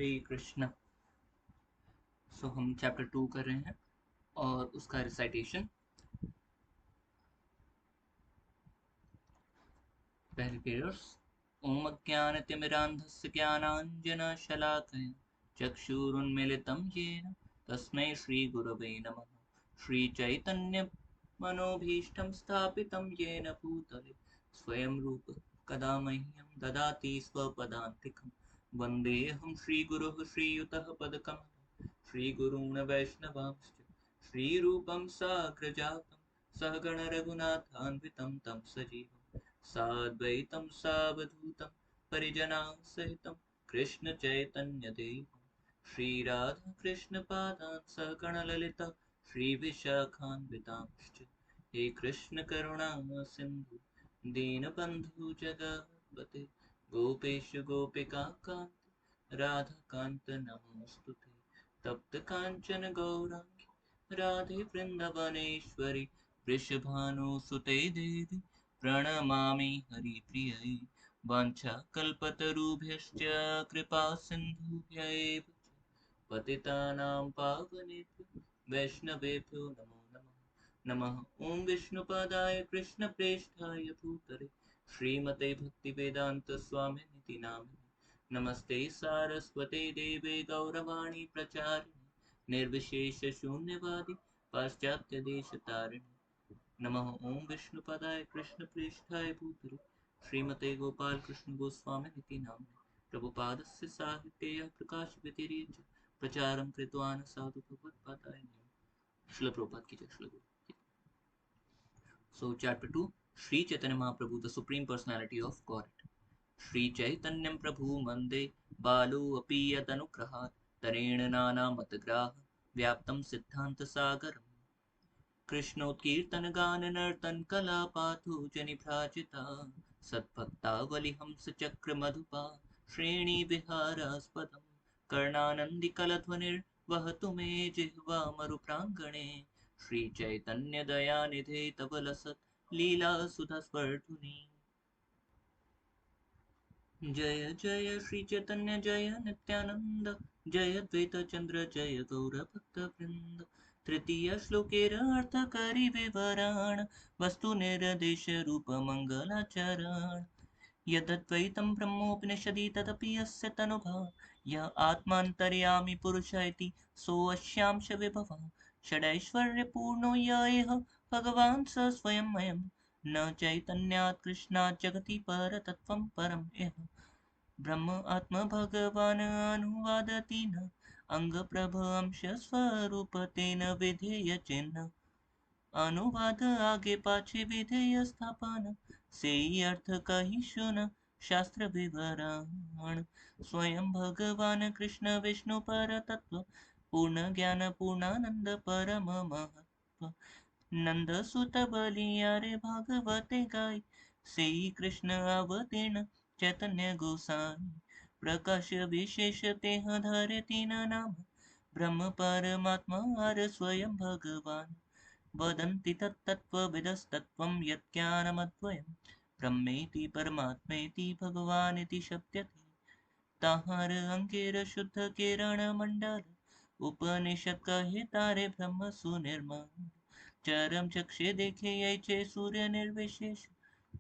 हरे कृष्ण। हम चैप्टर 2 कर रहे हैं और उसका रिसाइटेशन। पहले पेयर्स। ओम अज्ञानतिमिरान्धस्य ज्ञानाञ्जनशलाकया चक्षुरुन्मीलितं येन तस्मै श्रीगुरवे नमः। श्रीचैतन्यमनोभीष्टं स्थापितं येन भूतले स्वयं रूप कदा मह्यं ददाति स्वपदान्तिकं। वन्देऽहं श्रीगुरुः श्रीयुतः पदकमलं श्रीगुरून् वैष्णवांश्च श्रीरूपं साग्रजातं सहगणरघुनाथान्वितं तं सजीवं साद्वैतं सावधूतं परिजनासहितं कृष्णचैतन्यदेवं श्रीराधाकृष्णपादान् सहगणललिता श्रीविशाखान्वितांश्च। हे कृष्ण करुणा सिन्धु दीनबन्धु जगत्पते गोपेश गोपिकान्त राधाकान्त नमोऽस्तुते। तप्त काञ्चन गौराङ्गी राधे वृन्दावनेश्वरि वृषभानुसुते देवी प्रणमामि हरिप्रियै। वाञ्छाकल्पतरुभ्यश्च कृपासिन्धुभ्य एव च पतितानां पावनेभ्यो वैष्णवेभ्यो नमो नमः। नमः ॐ विष्णुपादाय कृष्णप्रेष्ठाय भूतले श्रीमते भक्तिवेदान्तस्वामिनिति नामिने नमस्ते सारस्वते देवे गौरवाणी प्रचारिणे निर्विशेषशून्यवादी पाश्चात्यदेशतारिणे। नमः ॐ विष्णुपदाय कृष्णप्रेष्ठाय भूतले श्रीमते गोपालकृष्ण गोस्वामिनिति नाम्ने प्रभुपादस्य साहित्ये प्रकाशव्यतिरेक प्रचारं कृतवान् साधु भगवत्पादाय नमः। श्रील प्रभुपाद की जय। श्रील गुरु की जय। So chapter 2, Sri Chaitanya Mahaprabhu, the Supreme Personality of Godhead. Sri Chaitanyam Prabhu Mande Balu Api Yatanugrahat Tareena Nana Matgraha Vyaptam Siddhanta Sagaram कृष्णोत्कीर्तन गान नर्तन कला पाथो जनिभ्राजिता सद्भक्तावली हंस चक्र मधुपा श्रेणी विहारास्पदम कर्णानंदी कलध्वनिर्वहतु मे जिह्वा मरुप्रांगणे श्री चैतन्य दयानिधे तव लसत् लीला सुधा स्पर्धुनी। जय जय श्री चैतन्य जय नित्यानंद जय द्वैत चंद्र जय गौर भक्त वृंद। तृतीय श्लोकेर अर्थकरी विवरण वस्तु निर्देश रूप मंगलाचरण। यद्द्वैतं ब्रह्मोपनिषदि तदपि यस्य तनुभा य आत्मान्तर्यामि पुरुष इति सोऽस्यांश विभवः षडैश्वर्यपूर्णो य एह भगवान् स स्वयंमयम् न चैतन्यात् कृष्णात् जगति परतत्त्वं परम् इह ब्रह्म आत्म भगवान् अनुवादति न अंगप्रभ अंश स्वरूप तेन विधेय चिन्ह अनुवाद आगे पाछे विधेय स्थापन से अर्थ कही सुन शास्त्र विवरण। स्वयं भगवान कृष्ण विष्णु पर तत्व पूर्ण ज्ञान पूर्णानंद परम महत्व नंद सुत बलियारे भागवते गाय से कृष्ण अवतीर्ण चैतन्य गोसाई प्रकाश विशेष तेह धरे तीन नाम ब्रह्म परमात्मा हर स्वयं भगवान वदन्ति तत्तत्त्वविदस्तत्त्वं यज्ञानमद्वयं ब्रह्मेति परमात्मेति भगवानिति शब्दति ताहार अंकेर शुद्ध किरण मंडल उपनिषद कहे तारे ब्रह्म सुनिर्मल चरम चक्षे देखे यैचे सूर्य निर्विशेष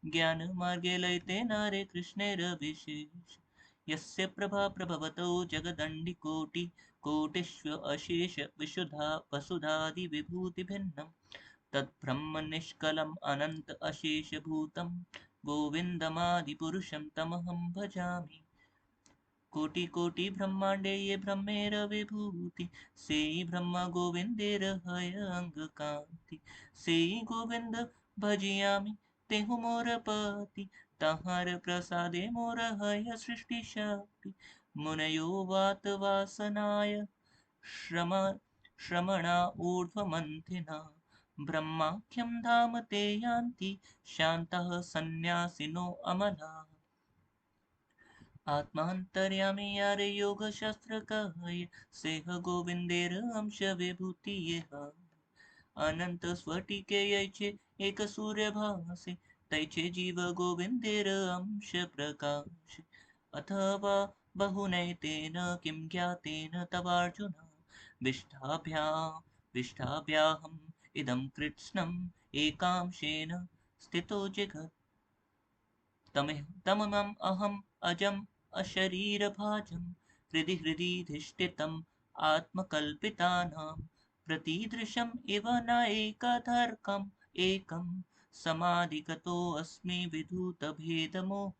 ज्ञान मार्गे लयते नारे कृष्णेर विशेष यस्य प्रभा प्रभवतो जगदण्डिकोटि कोटिष्व अशेष विशुधा वसुधादि विभूति भिन्नम् तद्ब्रह्म निष्कलम् अनंत अशेष भूतं गोविन्दमादिपुरुषं तमहं भजामि। कोटि कोटि ब्रह्मांडे ये ब्रह्मेर विभूति सेई ब्रह्मा गोविंदेर हय अंग कांति सेई गोविंद भजियामि तेहु मोर पति तहार प्रसादे मोर हय सृष्टि शक्ति मुनयो वात वासनाय श्रमा श्रमणा ऊर्ध्वमन्थिना ब्रह्माख्यं धाम ते यान्ति शान्तः सन्न्यासिनो अमला आत्मांतर्यामी यारे योग शास्त्र कहे सेह गोविंदेर अंश विभूति ये अनंत स्फटिके यैचे एक सूर्य भासे तैचे जीव गोविंदेर अंश प्रकाश अथवा बहुनैतेन किं ज्ञातेन तवार्जुन विष्ठाभ्याहम् इदं कृत्स्नम् एकांशेन स्थितो जिघत् तमहम् अजम् अशरीरभाजं हृदि हृदि धिष्ठितम् आत्मकल्पितानां प्रतिदृशम् इव नाएकधर्कम् एकं समाधिगतोऽस्मि विधूतभेदमोह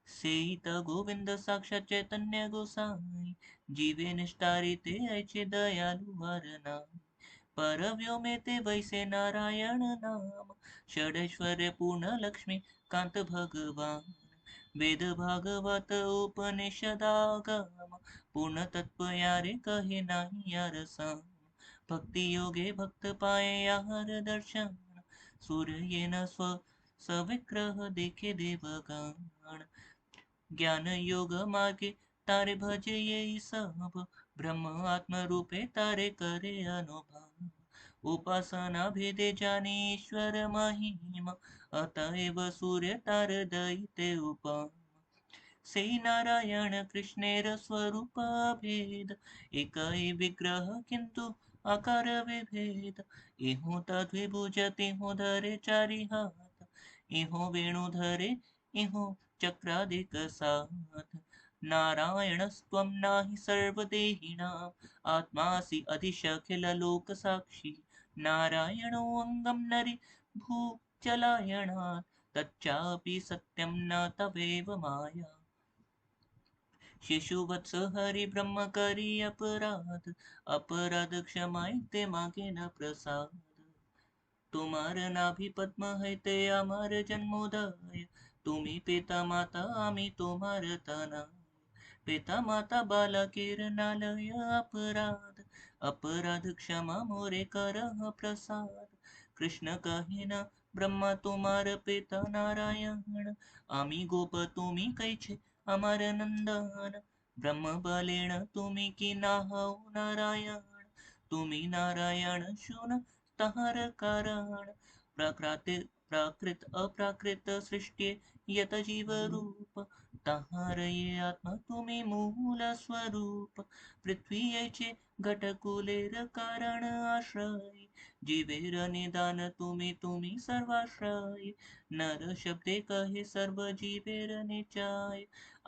सेयित गोविंद साक्षात् चैतन्य गोसाई जीवे निष्ठारिते ऐचे दयालु हरनाई परव्योमे ते वैसे नारायण नाम षडैश्वर्य पूर्ण लक्ष्मी कांत भगवान वेद भागवत उपनिषदागम पूर्ण तत्व यारे कहे नाही यार साम भक्ति योगे भक्त पाए यार दर्शन सूर्य ये न स्व सविग्रह देखे देवगान ज्ञान योग मार्गे तारे भजे ये सब ब्रह्म आत्म रूपे तारे करे अनुभव उपासना भेदे जाने ईश्वर महिमा अतएव सूर्य तार दैते उपम से नारायण कृष्णेर स्वरूप भेद एक विग्रह किंतु आकार विभेद इहु तद्विभुज तिहु धरे चारि हाथ इहु वेणु धरे इहु चक्रादिक साथ नारायणस्त्वं नाही सर्वदेहिनां आत्मासि अधिशखिल लोक साक्षी नारायणो अङ्गं नरि भूचलायणात् तच्चापि सत्यं न तवेव माया शिशुवत्स हरि ब्रह्म करी अपराध क्षमाय ते मागे न प्रसाद তোমার নাভি পদ্ম হইতে আমার জন্মোদয় তুমি পিতা মাতা আমি তোমার তনয় পিতা মাতা বালকের নালয় अपराध क्षमा मोरे करह प्रसाद कृष्ण कहे ना ब्रह्मा तुम्हार पिता नारायण आम्ही गोप तुम्ही कैचे अमर नंदन ब्रह्म बलेण तुम्ही की नाहौ नारायण तुम्ही नारायण शून तहार कारण प्राकृत अप्राकृत सृष्टि यत जीव रूप तहार ये आत्मा तुम्ही मूल स्वरूप पृथ्वी याचे घटकुलेर कारण आश्रय जीवेर निदान तुम्ही सर्वाश्रय नर शब्दे कहे सर्व जीवेर निचाय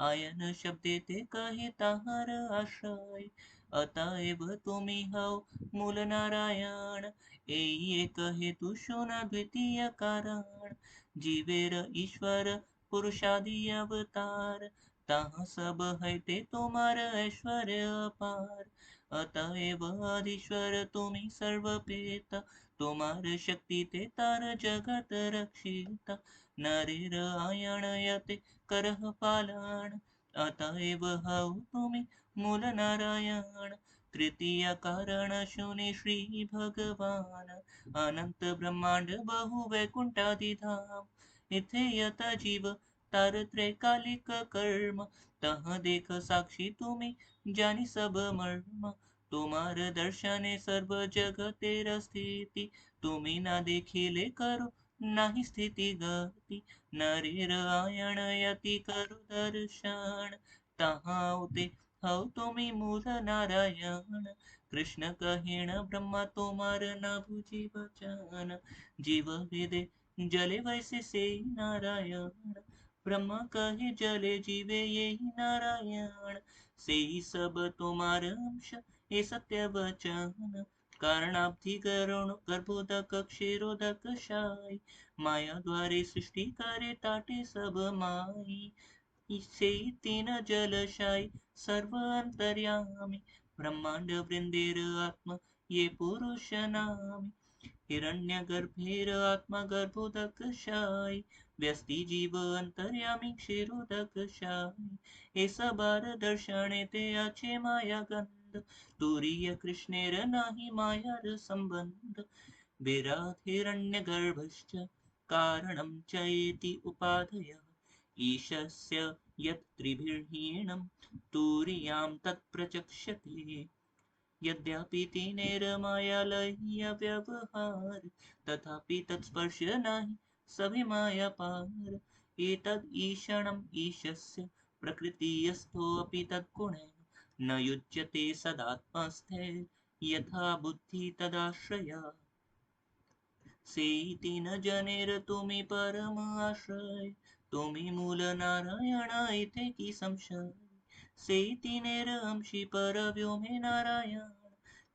आयन शब्दे ते कहे तहार आश्रय अतएव तुम्ही हौ मूल नारायण एई एक हेतु शोना द्वितीय कारण जीवेर ईश्वर पुरुषादि अवतार ताह सब है ते तुम्हार ऐश्वर्य अपार अतएव आदिश्वर तुम्ही सर्व पेता तुम्हार शक्ति ते तार जगत रक्षिता नरेर आयण यते करह पालन अतएव हौ तुम्ही मूल नारायण तृतीय कारण शून्य श्री भगवान अनंत ब्रह्मांड बहु वैकुंठादि धाम इथे यथा जीव तार त्रैकालिक कर्म तह देख साक्षी तुम्ही जानी सब मर्म तुम्हार दर्शने सर्व जगतेर स्थिति तुम्ही ना देखिले करो नाही स्थिति गती नरेर आयण यति करु दर्शन तहा उते हौ तुम्ही मूल नारायण कृष्ण कहेण ब्रह्मा तोमार ना बुझी बचन जीव हृदय जले वैसे से नारायण ब्रह्मा कहे जले जीवे यही नारायण से ही सब तुम्हार अंश ये सत्य वचन कारणाब्धि गर्भोदक क्षीरोदक शाई माया द्वारे सृष्टि करे ताटे सब माई से तीन जलशाई सर्व अंतर्यामी ब्रह्मांड वृंदेर आत्मा ये पुरुष नामी हिरण्य गर्भेर आत्मा गर्भोदक शाई व्यस्ति जीव अंतर्यामी क्षीरोदक शाई हे सबार दर्शने ते आचे माया गंध तुरीय कृष्णेर नाही मायार संबंध विराट हिरण्य गर्भश्च कारणं च एति उपाधयः ईशस्य यत् त्रिभिर्हीणं तुरीयां तत्प्रचक्षते यद्यपि तेनेरमायालय्य व्यवहार तथापि तत्स्पर्श नहि सभी माया पार एतद् ईशणम् ईशस्य प्रकृतिस्थोऽपि तद्गुणेन न युज्यते सदात्मस्थे यथा बुद्धि तदाश्रया सेति न जनेर तुम्ही परम आश्रय तुम्ही मूल नारायण इथे की संशय सेति नेर अंशी पर व्योमे नारायण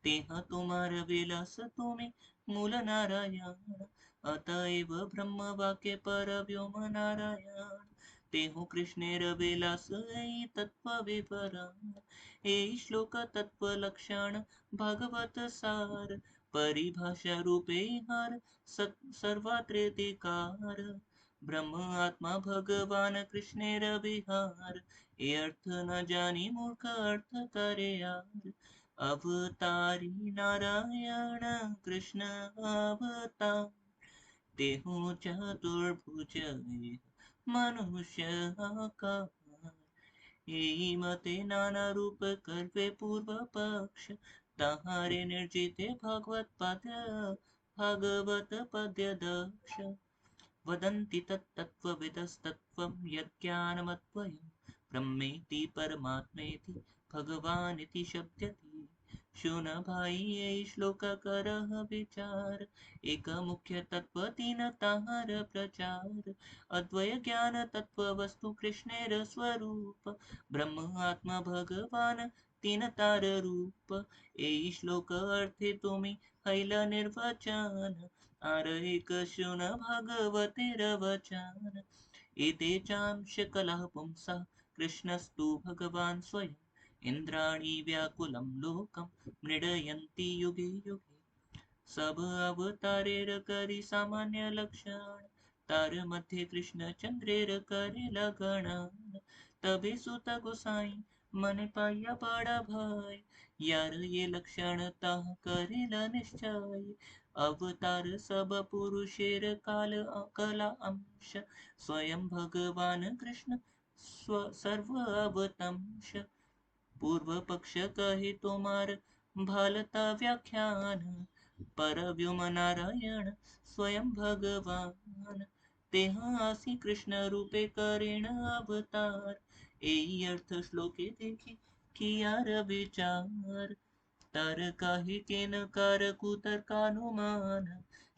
तेह तुम्हार विलास तुम्ही मूल नारायण अतएव ब्रह्म वाक्य पर व्योम नारायण तेहु कृष्णेर विलास ऐ तत्व विवरण ए श्लोक तत्व लक्षण भागवत सार परिभाषा रूपे हार सर्वात्रेतिकार ब्रह्म आत्मा भगवान कृष्णेर विहार ये अर्थ न जानी मूर्ख अर्थ करे यार अवतारी नारायण कृष्ण अवतार तेहु चतुर्भुज मनुष्य आकार यही मते नाना रूप करवे पूर्व पक्ष तहारे निर्जिते भागवत पद्य दक्ष वदन्ति तत्तत्त्वविदस्तत्त्वं यज्ञानमद्वयं ब्रह्मेति परमात्मेति भगवानिति शब्दति शून भाई ये श्लोक करह विचार एक मुख्य तत्व तीन ताहार प्रचार अद्वय ज्ञान तत्व वस्तु कृष्णेर स्वरूप ब्रह्म आत्मा भगवान तीन तार रूप ए श्लोक अर्थे तुम्ही हैल निर्वचन आर एक शून भागवतेर वचन एते चांश कलह पुंसा कृष्णस्तु भगवान् स्वयं इंद्राणी व्याकुलं लोकं मृडयन्ति युगे युगे सब अवतारेर करी सामान्य लक्षण तार मध्य कृष्ण चंद्रेर करेला गणन तबे सुत गोसाई मन पाया बड़ा भय यार ये लक्षण तह करेला निश्चय अवतार सब पुरुषेर काल कला अंश स्वयं भगवान कृष्ण सर्व अवतंश पूर्व पक्ष कहे तोमार भालता व्याख्यान पर व्योम नारायण स्वयं भगवान तेह आसी कृष्ण रूपे करेण अवतार एई अर्थ श्लोके देखी कियार विचार तारकाहि केन कारकुतर्कानुमान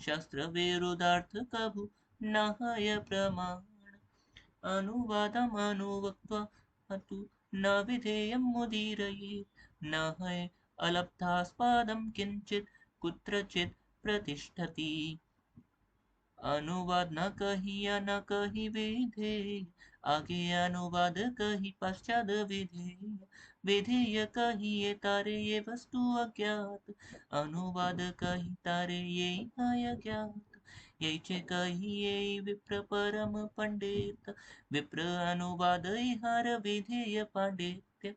शास्त्र विरोधार्थ कभु नाहय प्रमाण अनुवादमनुवक्त्वा तु न विधेयं मुदीरये न है अलब्धास्पदं किंचित कुत्रचित् प्रतिष्ठति अनुवाद न कहिया न कही विधेय आगे अनुवाद कही पश्चाद विधेय विधेय कहिए तारे ये वस्तु अज्ञात अनुवाद कही तारे ये अज्ञात ये चे कहिए विप्र परम पंडित विप्र अनुवाद इहार विधेय पांडित्य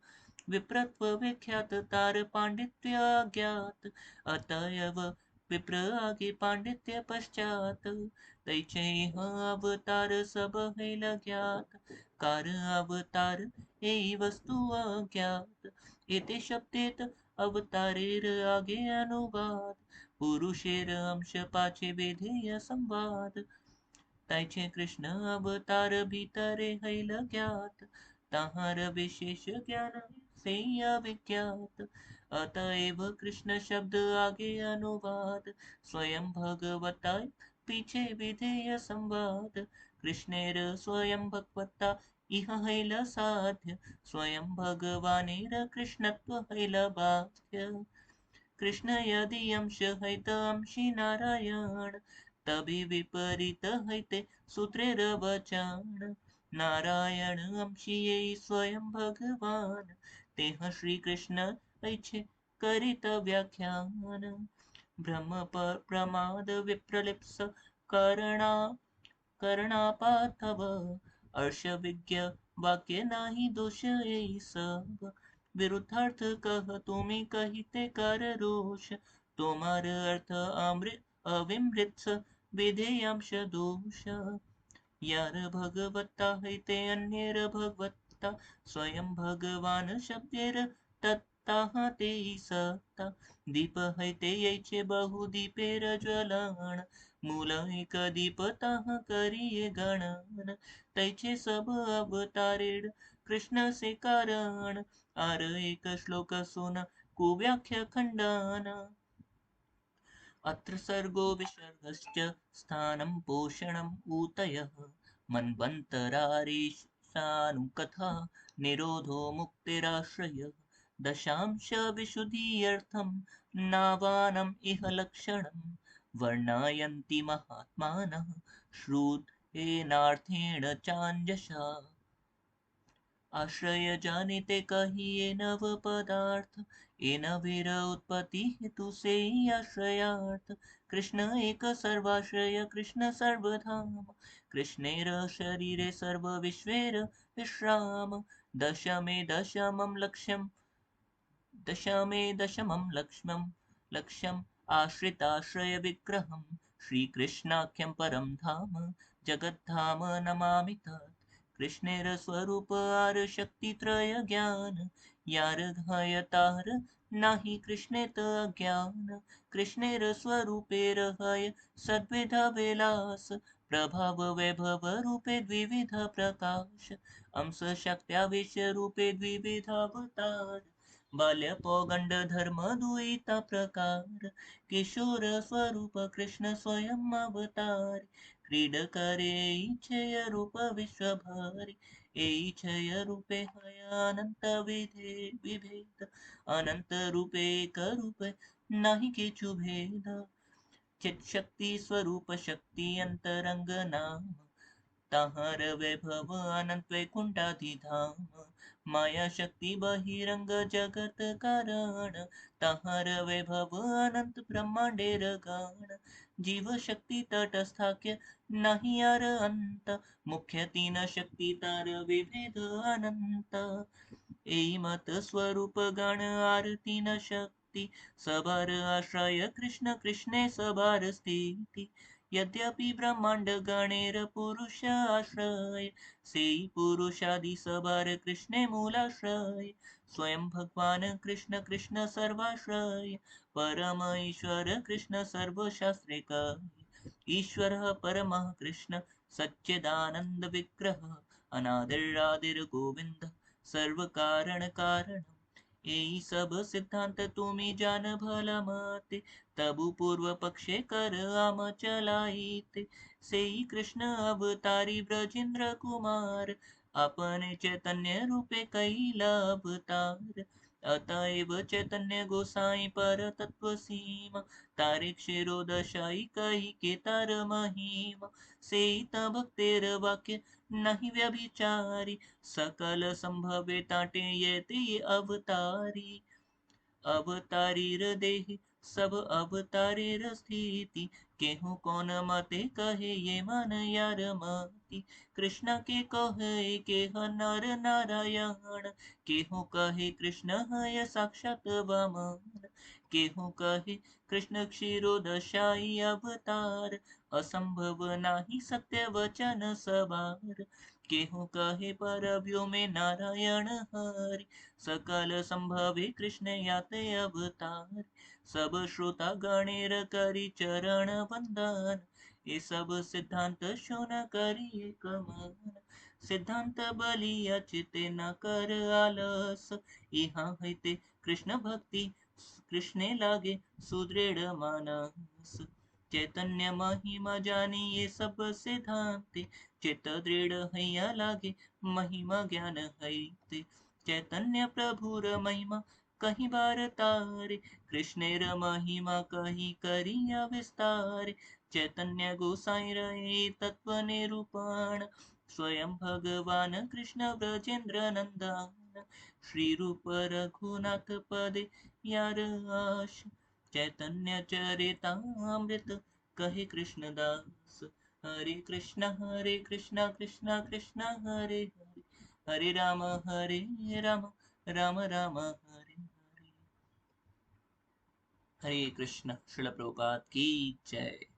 विप्रत्व विख्यात तार पांडित्य अज्ञात अतएव विप्र आगे पांडित्य पश्चात तैचे अवतार सब है ज्ञात कार अवतार ए वस्तु अज्ञात एते शब्देत अवतारेर आगे अनुवाद पुरुषेर अंश पाचे विधेय संवाद तैचे कृष्ण अवतार भीतरे हैल ज्ञात ताहार विशेष ज्ञान से अविज्ञात अतएव कृष्ण शब्द आगे अनुवाद स्वयं भगवता पीछे विधेय संवाद कृष्णेर स्वयं भगवता इह हैल साध्य स्वयं भगवानेर कृष्णत्व हैल बाध्य कृष्ण यदि अंश है त अंशी नारायण तभी विपरीत है ते सूत्रेर वचन नारायण अंशी ये स्वयं भगवान तेह श्री कृष्ण ऐच्छे करित व्याख्यान ब्रह्म प्रमाद विप्रलिप्स करणा करणापाथव अर्ष विज्ञ वाक्य नाही दोष ये सब विरुद्धार्थ कह तुम्ही कहिते कर रोष तुम्हार अर्थ अमृत अविमृत विधेयांश दोष यार भगवत्ता हैते अन्येर भगवत्ता स्वयं भगवान शब्देर तत्ता ते सत्ता दीप हैते यैचे बहु दीपेर ज्वलन मूल एक दीप ताह करिये गणन तैचे सब अवतारेड कृष्ण से कारण आर एक श्लोक सुन कुव्याख्य खंडन अत्र सर्गो विसर्गश्च स्थानं पोषणम् ऊतयः मन्वन्तरारीशानुकथा निरोधो मुक्तिराश्रयः दशांश विशुद्धीयर्थं नावानम् इह लक्षणं वर्णयन्ति महात्मानः श्रुतेनार्थेन चाञ्जसा आश्रय जानिते कहिए नव पदार्थ ए नवीर उत्पत्ति हेतु से ही आश्रयार्थ कृष्ण एक सर्वाश्रय कृष्ण सर्वधाम कृष्णेर शरीरे सर्व विश्वेर विश्राम दशमे दशमं लक्ष्यम् दशमे दशमं लक्ष्यम् आश्रिताश्रयविग्रहं श्रीकृष्णाख्यं परं धाम जगद्धाम नमामि तत् कृष्णेर स्वरूप आर शक्तित्रय ज्ञान यार घयतार नाही कृष्णेत अज्ञान कृष्णेर स्वरूपेर हय सद्विध विलास प्रभाव वैभव रूपे द्विविध प्रकाश अंश शक्त्यावेश रूपे द्विविध अवतार बाल्य पौगंड धर्म दुईता प्रकार किशोर स्वरूप कृष्ण स्वयं अवतार क्रीड करे इच्छय रूप विश्वभारी इच्छय रूपे हय अनंत विभेद अनंत रूपे एक रूप नाही किचु भेद चित शक्ति स्वरूप शक्ति अंतरंग नाम ताहर वैभव अनंत वैकुंठाधिधाम माया शक्ति बहिरंग जगत कारण ताहर वैभव अनंत ब्रह्मांडेर गान जीव शक्ति तटस्थाख्य नहीं यार अंत मुख्य तीन शक्ति तार विभेद अनंत एई मत स्वरूप गण आरती न शक्ति सबार आश्रय कृष्ण कृष्णे सबार स्थिति यद्यपि ब्रह्मांड गणेर पुरुष आश्रय से पुरुषादि सबार कृष्णे मूलाश्रय स्वयं भगवान कृष्ण कृष्ण सर्वाश्रय परम ईश्वर कृष्ण सर्वशास्त्रिक ईश्वर परमः कृष्ण सच्चिदानंद विग्रह अनादिरादिर गोविंद सर्व कारण कारण यही सब सिद्धांत तुम्ही जान भला माते तबु पूर्व पक्षे कर आम चलाईते सेई कृष्ण अवतारी ब्रजेंद्र कुमार अपने चैतन्य रूपे कैला अवतार अतएव चैतन्य गोसाई पर तत्व सीमा तारे क्षीरोदशाई कही के तार महिमा सेई भक्तेर वाक्य नहीं व्यभिचारी सकल संभवे ताटे ये ते अवतारी अवतारीर देहि सब अवतारीर स्थिति केहू कौन मते कहे ये मन यार मति कृष्ण के कहे के नर नारायण केहू कहे कृष्ण है साक्षात वामन केहू कहे कृष्ण क्षीरोदशाई अवतार असंभव नाही सत्य वचन सवार केहू कहे पर में नारायण हरि सकल संभवे कृष्ण याते अवतार सब श्रोता गणेर करी चरण वंदन ये सब सिद्धांत शोन करिए कमन सिद्धांत बलिया चिते न कर आलस यहाँ हईते कृष्ण भक्ति कृष्णे लागे सुदृढ़ मानस चैतन्य महिमा जानी ये सब सिद्धांत चित दृढ़ हैया लागे महिमा ज्ञान है चैतन्य प्रभुर महिमा कहीं बार तारे कृष्णेर महिमा कहीं करिया विस्तार चैतन्य गोसाई रहे तत्व निरूपण स्वयं भगवान कृष्ण ब्रजेंद्र नंदन श्री रूप रघुनाथ पदे यार आश चैतन्य चरितामृत कहे कृष्णदास हरे कृष्ण कृष्ण कृष्ण हरे हरे हरे राम राम राम हरे हरे हरे कृष्ण श्रील प्रभुपाद की जय।